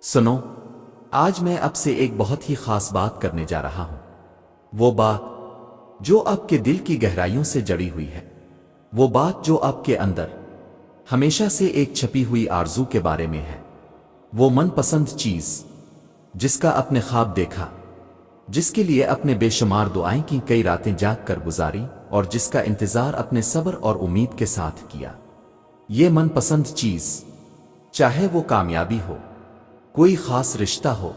سنو، آج میں اب سے ایک بہت ہی خاص بات کرنے جا رہا ہوں۔ وہ بات جو آپ کے دل کی گہرائیوں سے جڑی ہوئی ہے، وہ بات جو آپ کے اندر ہمیشہ سے ایک چھپی ہوئی آرزو کے بارے میں ہے، وہ من پسند چیز جس کا اپنے خواب دیکھا، جس کے لیے اپنے بے شمار دعائیں کی، کئی راتیں جاگ کر گزاری، اور جس کا انتظار اپنے صبر اور امید کے ساتھ کیا۔ یہ من پسند چیز، چاہے وہ کامیابی ہو، کوئی خاص رشتہ ہو،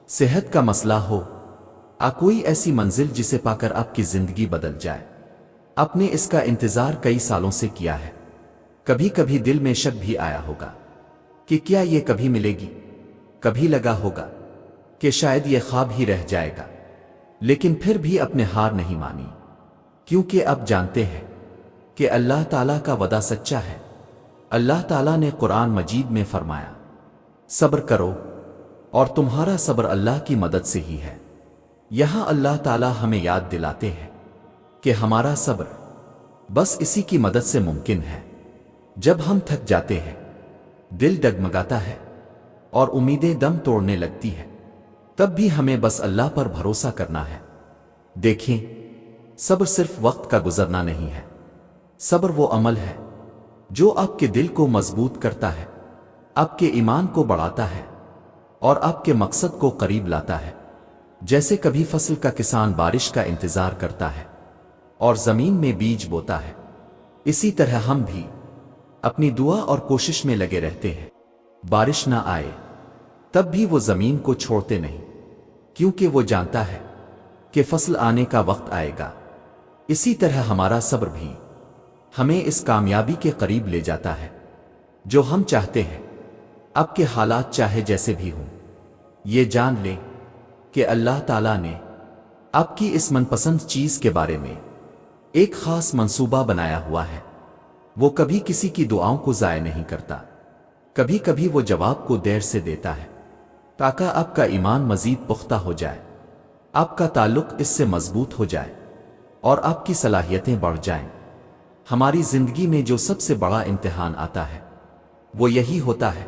صحت کا مسئلہ ہو، کوئی ایسی منزل جسے پا کر آپ کی زندگی بدل جائے، آپ نے اس کا انتظار کئی سالوں سے کیا ہے۔ کبھی کبھی دل میں شک بھی آیا ہوگا کہ کیا یہ کبھی ملے گی، کبھی لگا ہوگا کہ شاید یہ خواب ہی رہ جائے گا، لیکن پھر بھی اپنے ہار نہیں مانی، کیونکہ اب جانتے ہیں کہ اللہ تعالیٰ کا وعدہ سچا ہے۔ اللہ تعالیٰ نے قرآن مجید میں فرمایا، صبر کرو اور تمہارا صبر اللہ کی مدد سے ہی ہے۔ یہاں اللہ تعالیٰ ہمیں یاد دلاتے ہیں کہ ہمارا صبر بس اسی کی مدد سے ممکن ہے۔ جب ہم تھک جاتے ہیں، دل ڈگمگاتا ہے اور امیدیں دم توڑنے لگتی ہیں، تب بھی ہمیں بس اللہ پر بھروسہ کرنا ہے۔ دیکھیں، صبر صرف وقت کا گزرنا نہیں ہے، صبر وہ عمل ہے جو آپ کے دل کو مضبوط کرتا ہے، آپ کے ایمان کو بڑھاتا ہے اور آپ کے مقصد کو قریب لاتا ہے۔ جیسے کبھی فصل کا کسان بارش کا انتظار کرتا ہے اور زمین میں بیج بوتا ہے، اسی طرح ہم بھی اپنی دعا اور کوشش میں لگے رہتے ہیں۔ بارش نہ آئے تب بھی وہ زمین کو چھوڑتے نہیں، کیونکہ وہ جانتا ہے کہ فصل آنے کا وقت آئے گا۔ اسی طرح ہمارا صبر بھی ہمیں اس کامیابی کے قریب لے جاتا ہے جو ہم چاہتے ہیں۔ آپ کے حالات چاہے جیسے بھی ہوں، یہ جان لیں کہ اللہ تعالیٰ نے آپ کی اس من پسند چیز کے بارے میں ایک خاص منصوبہ بنایا ہوا ہے۔ وہ کبھی کسی کی دعاؤں کو ضائع نہیں کرتا، کبھی کبھی وہ جواب کو دیر سے دیتا ہے تاکہ آپ کا ایمان مزید پختہ ہو جائے، آپ کا تعلق اس سے مضبوط ہو جائے اور آپ کی صلاحیتیں بڑھ جائیں۔ ہماری زندگی میں جو سب سے بڑا امتحان آتا ہے وہ یہی ہوتا ہے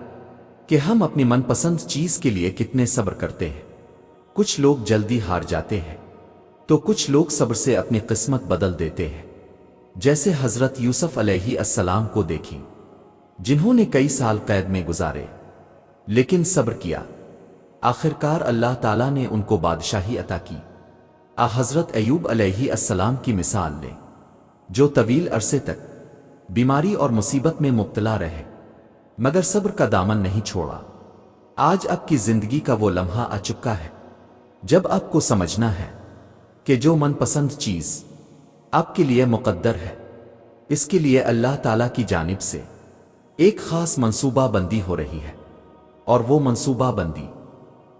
کہ ہم اپنی من پسند چیز کے لیے کتنے صبر کرتے ہیں۔ کچھ لوگ جلدی ہار جاتے ہیں تو کچھ لوگ صبر سے اپنی قسمت بدل دیتے ہیں، جیسے حضرت یوسف علیہ السلام کو دیکھیں، جنہوں نے کئی سال قید میں گزارے لیکن صبر کیا۔ آخرکار اللہ تعالیٰ نے ان کو بادشاہی عطا کی۔ حضرت ایوب علیہ السلام کی مثال لیں، جو طویل عرصے تک بیماری اور مصیبت میں مبتلا رہے مگر صبر کا دامن نہیں چھوڑا۔ آج آپ کی زندگی کا وہ لمحہ آ چکا ہے جب آپ کو سمجھنا ہے کہ جو من پسند چیز آپ کے لیے مقدر ہے، اس کے لیے اللہ تعالیٰ کی جانب سے ایک خاص منصوبہ بندی ہو رہی ہے، اور وہ منصوبہ بندی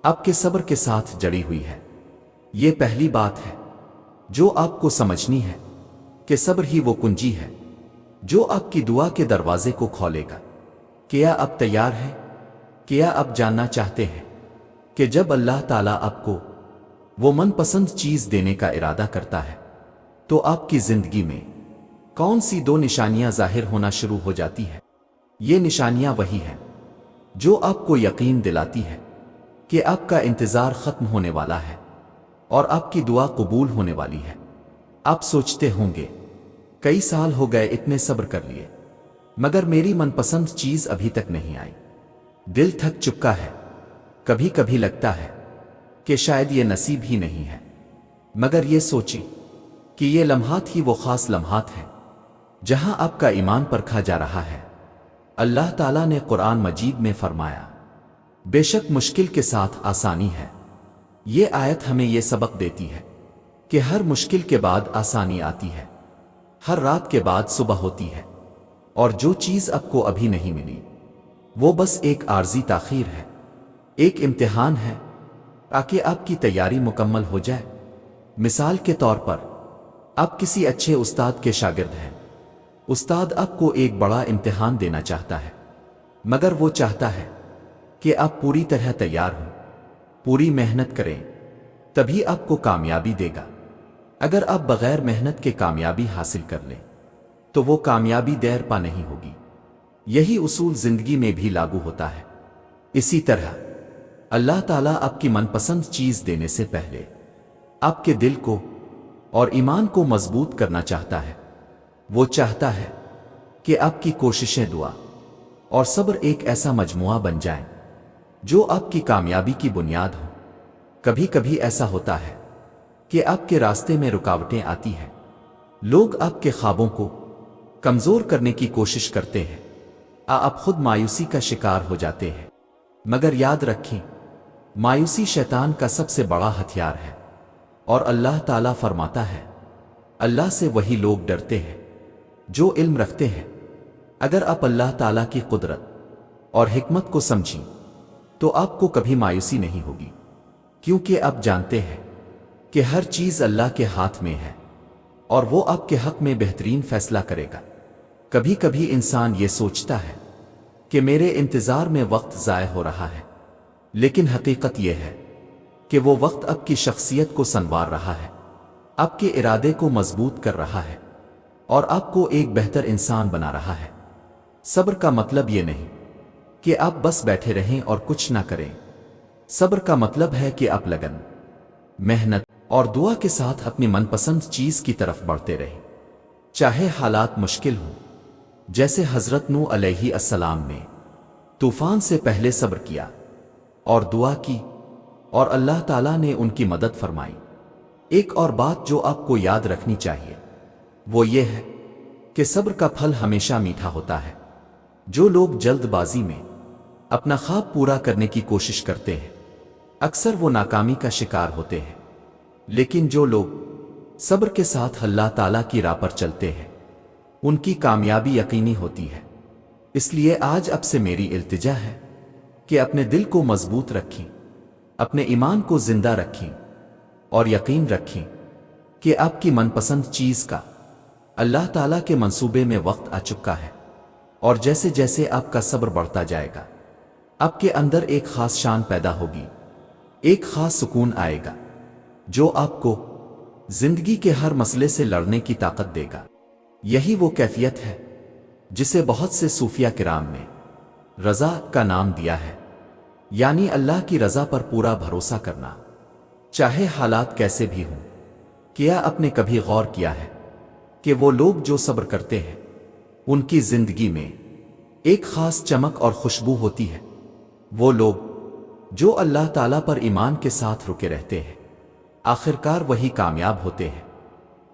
آپ کے صبر کے ساتھ جڑی ہوئی ہے۔ یہ پہلی بات ہے جو آپ کو سمجھنی ہے کہ صبر ہی وہ کنجی ہے جو آپ کی دعا کے دروازے کو کھولے گا۔ کیا آپ تیار ہیں؟ کیا آپ جاننا چاہتے ہیں کہ جب اللہ تعالیٰ آپ کو وہ من پسند چیز دینے کا ارادہ کرتا ہے تو آپ کی زندگی میں کون سی دو نشانیاں ظاہر ہونا شروع ہو جاتی ہیں؟ یہ نشانیاں وہی ہیں جو آپ کو یقین دلاتی ہے کہ آپ کا انتظار ختم ہونے والا ہے اور آپ کی دعا قبول ہونے والی ہے۔ آپ سوچتے ہوں گے، کئی سال ہو گئے، اتنے صبر کر لیے، مگر میری من پسند چیز ابھی تک نہیں آئی، دل تھک چکا ہے۔ کبھی کبھی لگتا ہے کہ شاید یہ نصیب ہی نہیں ہے، مگر یہ سوچیں کہ یہ لمحات ہی وہ خاص لمحات ہیں جہاں آپ کا ایمان پرکھا جا رہا ہے۔ اللہ تعالیٰ نے قرآن مجید میں فرمایا، بے شک مشکل کے ساتھ آسانی ہے۔ یہ آیت ہمیں یہ سبق دیتی ہے کہ ہر مشکل کے بعد آسانی آتی ہے، ہر رات کے بعد صبح ہوتی ہے، اور جو چیز آپ کو ابھی نہیں ملی وہ بس ایک عارضی تاخیر ہے، ایک امتحان ہے تاکہ آپ کی تیاری مکمل ہو جائے۔ مثال کے طور پر، آپ کسی اچھے استاد کے شاگرد ہیں۔ استاد آپ کو ایک بڑا امتحان دینا چاہتا ہے، مگر وہ چاہتا ہے کہ آپ پوری طرح تیار ہوں، پوری محنت کریں، تبھی آپ کو کامیابی دے گا۔ اگر آپ بغیر محنت کے کامیابی حاصل کر لیں تو وہ کامیابی دیر پا نہیں ہوگی۔ یہی اصول زندگی میں بھی لاگو ہوتا ہے۔ اسی طرح اللہ تعالیٰ آپ کی من پسند چیز دینے سے پہلے آپ کے دل کو اور ایمان کو مضبوط کرنا چاہتا ہے۔ وہ چاہتا ہے کہ آپ کی کوششیں، دعا اور صبر ایک ایسا مجموعہ بن جائیں جو آپ کی کامیابی کی بنیاد ہو۔ کبھی کبھی ایسا ہوتا ہے کہ آپ کے راستے میں رکاوٹیں آتی ہیں، لوگ آپ کے خوابوں کو کمزور کرنے کی کوشش کرتے ہیں، آپ خود مایوسی کا شکار ہو جاتے ہیں۔ مگر یاد رکھیں، مایوسی شیطان کا سب سے بڑا ہتھیار ہے، اور اللہ تعالیٰ فرماتا ہے اللہ سے وہی لوگ ڈرتے ہیں جو علم رکھتے ہیں۔ اگر آپ اللہ تعالیٰ کی قدرت اور حکمت کو سمجھیں تو آپ کو کبھی مایوسی نہیں ہوگی، کیونکہ آپ جانتے ہیں کہ ہر چیز اللہ کے ہاتھ میں ہے اور وہ آپ کے حق میں بہترین فیصلہ کرے گا۔ کبھی کبھی انسان یہ سوچتا ہے کہ میرے انتظار میں وقت ضائع ہو رہا ہے، لیکن حقیقت یہ ہے کہ وہ وقت آپ کی شخصیت کو سنوار رہا ہے، آپ کے ارادے کو مضبوط کر رہا ہے اور آپ کو ایک بہتر انسان بنا رہا ہے۔ صبر کا مطلب یہ نہیں کہ آپ بس بیٹھے رہیں اور کچھ نہ کریں۔ صبر کا مطلب ہے کہ آپ لگن، محنت اور دعا کے ساتھ اپنی من پسند چیز کی طرف بڑھتے رہیں، چاہے حالات مشکل ہوں۔ جیسے حضرت نوح علیہ السلام نے طوفان سے پہلے صبر کیا اور دعا کی، اور اللہ تعالیٰ نے ان کی مدد فرمائی۔ ایک اور بات جو آپ کو یاد رکھنی چاہیے وہ یہ ہے کہ صبر کا پھل ہمیشہ میٹھا ہوتا ہے۔ جو لوگ جلد بازی میں اپنا خواب پورا کرنے کی کوشش کرتے ہیں اکثر وہ ناکامی کا شکار ہوتے ہیں، لیکن جو لوگ صبر کے ساتھ اللہ تعالیٰ کی راہ پر چلتے ہیں ان کی کامیابی یقینی ہوتی ہے۔ اس لیے آج اب سے میری التجا ہے کہ اپنے دل کو مضبوط رکھیں، اپنے ایمان کو زندہ رکھیں اور یقین رکھیں کہ آپ کی من پسند چیز کا اللہ تعالیٰ کے منصوبے میں وقت آ چکا ہے، اور جیسے جیسے آپ کا صبر بڑھتا جائے گا آپ کے اندر ایک خاص شان پیدا ہوگی، ایک خاص سکون آئے گا جو آپ کو زندگی کے ہر مسئلے سے لڑنے کی طاقت دے گا۔ یہی وہ کیفیت ہے جسے بہت سے صوفیہ کرام نے رضا کا نام دیا ہے، یعنی اللہ کی رضا پر پورا بھروسہ کرنا، چاہے حالات کیسے بھی ہوں۔ کیا آپ نے کبھی غور کیا ہے کہ وہ لوگ جو صبر کرتے ہیں ان کی زندگی میں ایک خاص چمک اور خوشبو ہوتی ہے؟ وہ لوگ جو اللہ تعالیٰ پر ایمان کے ساتھ رکے رہتے ہیں آخرکار وہی کامیاب ہوتے ہیں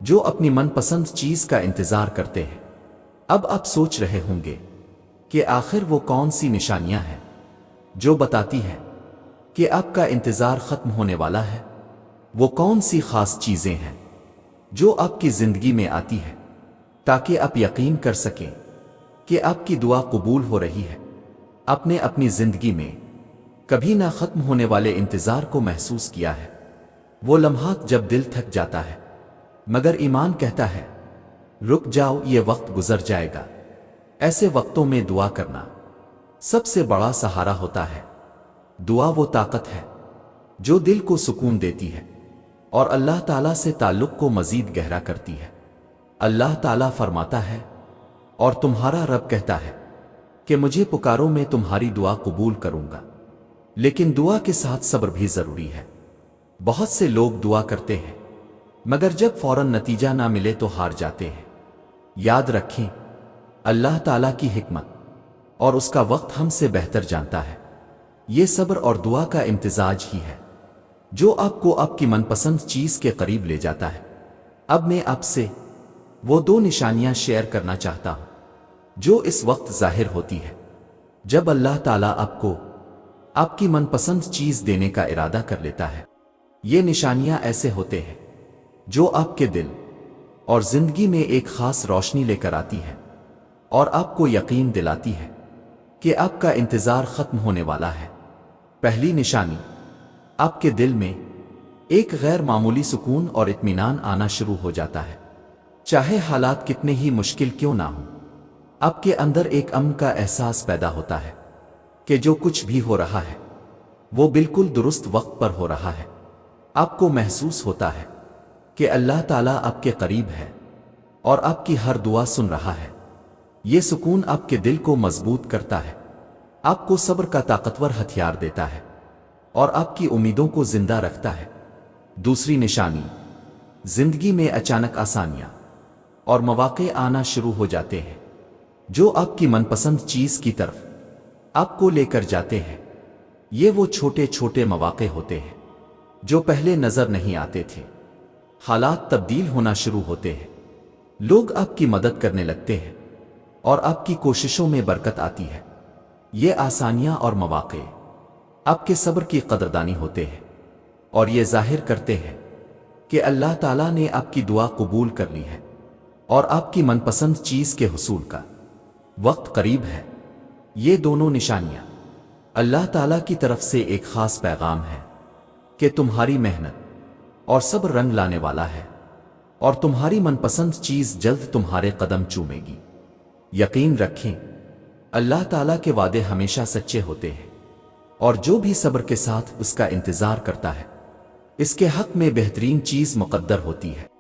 جو اپنی من پسند چیز کا انتظار کرتے ہیں۔ اب آپ سوچ رہے ہوں گے کہ آخر وہ کون سی نشانیاں ہیں جو بتاتی ہیں کہ آپ کا انتظار ختم ہونے والا ہے؟ وہ کون سی خاص چیزیں ہیں جو آپ کی زندگی میں آتی ہے تاکہ آپ یقین کر سکیں کہ آپ کی دعا قبول ہو رہی ہے؟ آپ نے اپنی زندگی میں کبھی نہ ختم ہونے والے انتظار کو محسوس کیا ہے؟ وہ لمحات جب دل تھک جاتا ہے مگر ایمان کہتا ہے رک جاؤ، یہ وقت گزر جائے گا۔ ایسے وقتوں میں دعا کرنا سب سے بڑا سہارا ہوتا ہے۔ دعا وہ طاقت ہے جو دل کو سکون دیتی ہے اور اللہ تعالیٰ سے تعلق کو مزید گہرا کرتی ہے۔ اللہ تعالیٰ فرماتا ہے اور تمہارا رب کہتا ہے کہ مجھے پکارو، میں تمہاری دعا قبول کروں گا۔ لیکن دعا کے ساتھ صبر بھی ضروری ہے۔ بہت سے لوگ دعا کرتے ہیں مگر جب فوراً نتیجہ نہ ملے تو ہار جاتے ہیں۔ یاد رکھیں، اللہ تعالیٰ کی حکمت اور اس کا وقت ہم سے بہتر جانتا ہے۔ یہ صبر اور دعا کا امتزاج ہی ہے جو آپ کو آپ کی من پسند چیز کے قریب لے جاتا ہے۔ اب میں آپ سے وہ دو نشانیاں شیئر کرنا چاہتا ہوں جو اس وقت ظاہر ہوتی ہے جب اللہ تعالیٰ آپ کو آپ کی من پسند چیز دینے کا ارادہ کر لیتا ہے۔ یہ نشانیاں ایسے ہوتے ہیں جو آپ کے دل اور زندگی میں ایک خاص روشنی لے کر آتی ہے اور آپ کو یقین دلاتی ہے کہ آپ کا انتظار ختم ہونے والا ہے۔ پہلی نشانی، آپ کے دل میں ایک غیر معمولی سکون اور اطمینان آنا شروع ہو جاتا ہے۔ چاہے حالات کتنے ہی مشکل کیوں نہ ہوں، آپ کے اندر ایک امن کا احساس پیدا ہوتا ہے کہ جو کچھ بھی ہو رہا ہے وہ بالکل درست وقت پر ہو رہا ہے۔ آپ کو محسوس ہوتا ہے کہ اللہ تعالیٰ آپ کے قریب ہے اور آپ کی ہر دعا سن رہا ہے۔ یہ سکون آپ کے دل کو مضبوط کرتا ہے، آپ کو صبر کا طاقتور ہتھیار دیتا ہے۔ اور آپ کی امیدوں کو زندہ رکھتا ہے۔ دوسری نشانی، زندگی میں اچانک آسانیاں اور مواقع آنا شروع ہو جاتے ہیں جو آپ کی من پسند چیز کی طرف آپ کو لے کر جاتے ہیں۔ یہ وہ چھوٹے چھوٹے مواقع ہوتے ہیں جو پہلے نظر نہیں آتے تھے۔ حالات تبدیل ہونا شروع ہوتے ہیں، لوگ آپ کی مدد کرنے لگتے ہیں اور آپ کی کوششوں میں برکت آتی ہے۔ یہ آسانیاں اور مواقع آپ کے صبر کی قدردانی ہوتے ہیں اور یہ ظاہر کرتے ہیں کہ اللہ تعالیٰ نے آپ کی دعا قبول کر لی ہے اور آپ کی من پسند چیز کے حصول کا وقت قریب ہے۔ یہ دونوں نشانیاں اللہ تعالیٰ کی طرف سے ایک خاص پیغام ہے کہ تمہاری محنت اور صبر رنگ لانے والا ہے اور تمہاری من پسند چیز جلد تمہارے قدم چومے گی۔ یقین رکھیں، اللہ تعالیٰ کے وعدے ہمیشہ سچے ہوتے ہیں اور جو بھی صبر کے ساتھ اس کا انتظار کرتا ہے اس کے حق میں بہترین چیز مقدر ہوتی ہے۔